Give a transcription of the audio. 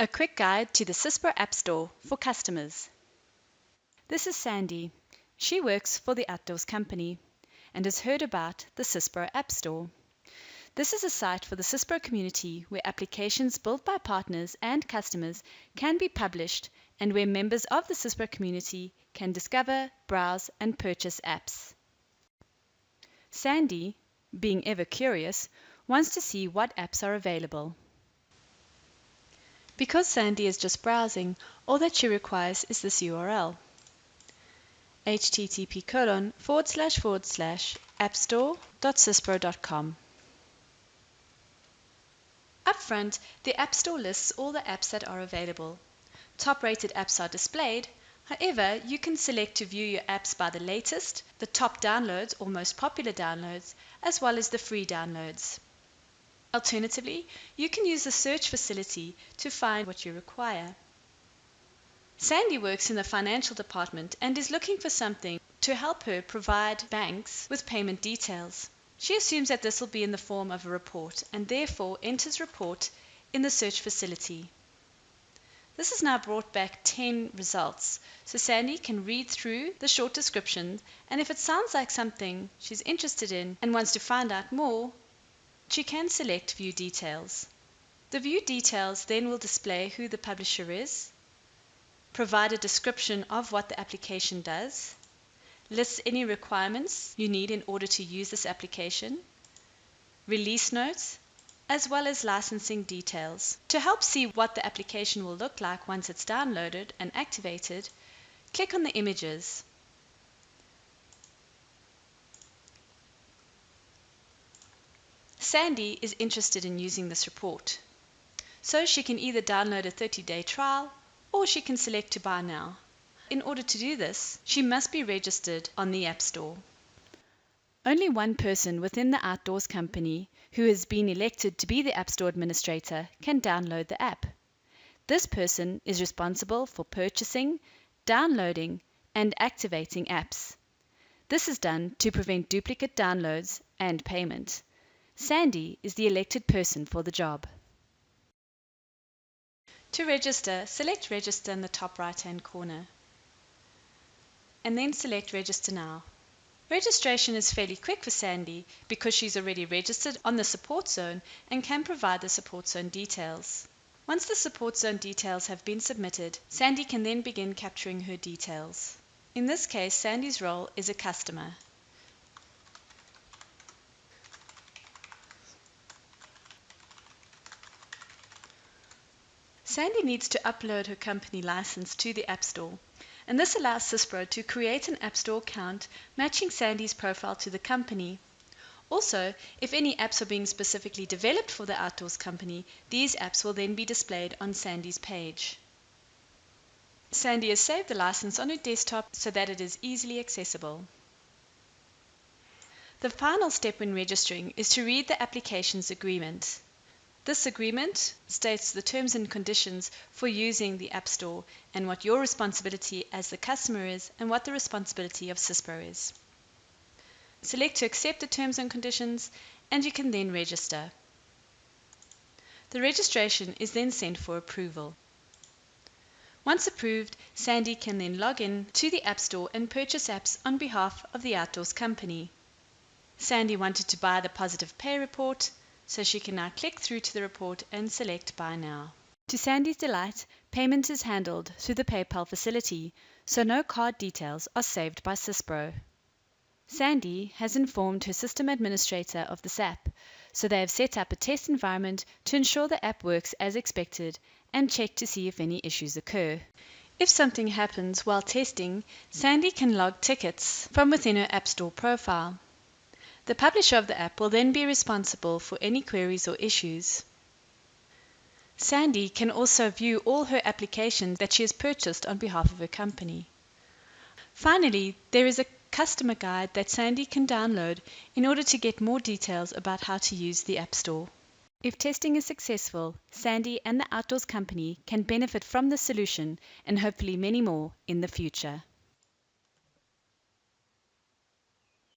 A quick guide to the Syspro App Store for customers. This is Sandy. She works for the Outdoors company and has heard about the Syspro App Store. This is a site for the Syspro community where applications built by partners and customers can be published and where members of the Syspro community can discover, browse and purchase apps. Sandy, being ever curious, wants to see what apps are available. Because Sandy is just browsing, all that she requires is this URL: http://appstore.syspro.com. Up front, the App Store lists all the apps that are available. Top-rated apps are displayed. However, you can select to view your apps by the latest, the top downloads or most popular downloads, as well as the free downloads. Alternatively, you can use the search facility to find what you require. Sandy works in the financial department and is looking for something to help her provide banks with payment details. She assumes that this will be in the form of a report and therefore enters report in the search facility. This has now brought back 10 results, so Sandy can read through the short description, and if it sounds like something she's interested in and wants to find out more, she can select View Details. The View Details then will display who the publisher is, provide a description of what the application does, lists any requirements you need in order to use this application, release notes, as well as licensing details. To help see what the application will look like once it's downloaded and activated, click on the images. Sandy is interested in using this report, so she can either download a 30-day trial or she can select to buy now. In order to do this, she must be registered on the App Store. Only one person within the Outdoors company who has been elected to be the App Store administrator can download the app. This person is responsible for purchasing, downloading, and activating apps. This is done to prevent duplicate downloads and payment. Sandy is the elected person for the job. To register, select Register in the top right-hand corner, and then select Register Now. Registration is fairly quick for Sandy because she's already registered on the support zone and can provide the support zone details. Once the support zone details have been submitted, Sandy can then begin capturing her details. In this case, Sandy's role is a customer. Sandy needs to upload her company license to the App Store, and this allows Syspro to create an App Store account matching Sandy's profile to the company. Also, if any apps are being specifically developed for the Outdoors company, these apps will then be displayed on Sandy's page. Sandy has saved the license on her desktop so that it is easily accessible. The final step when registering is to read the application's agreement. This agreement states the terms and conditions for using the App Store and what your responsibility as the customer is and what the responsibility of Syspro is. Select to accept the terms and conditions and you can then register. The registration is then sent for approval. Once approved, Sandy can then log in to the App Store and purchase apps on behalf of the Outdoors company. Sandy wanted to buy the Positive Pay report, so she can now click through to the report and select Buy Now. To Sandy's delight, payment is handled through the PayPal facility, so no card details are saved by Syspro. Sandy has informed her system administrator of this app, so they have set up a test environment to ensure the app works as expected and check to see if any issues occur. If something happens while testing, Sandy can log tickets from within her App Store profile. The publisher of the app will then be responsible for any queries or issues. Sandy can also view all her applications that she has purchased on behalf of her company. Finally, there is a customer guide that Sandy can download in order to get more details about how to use the App Store. If testing is successful, Sandy and the Outdoors company can benefit from the solution and hopefully many more in the future.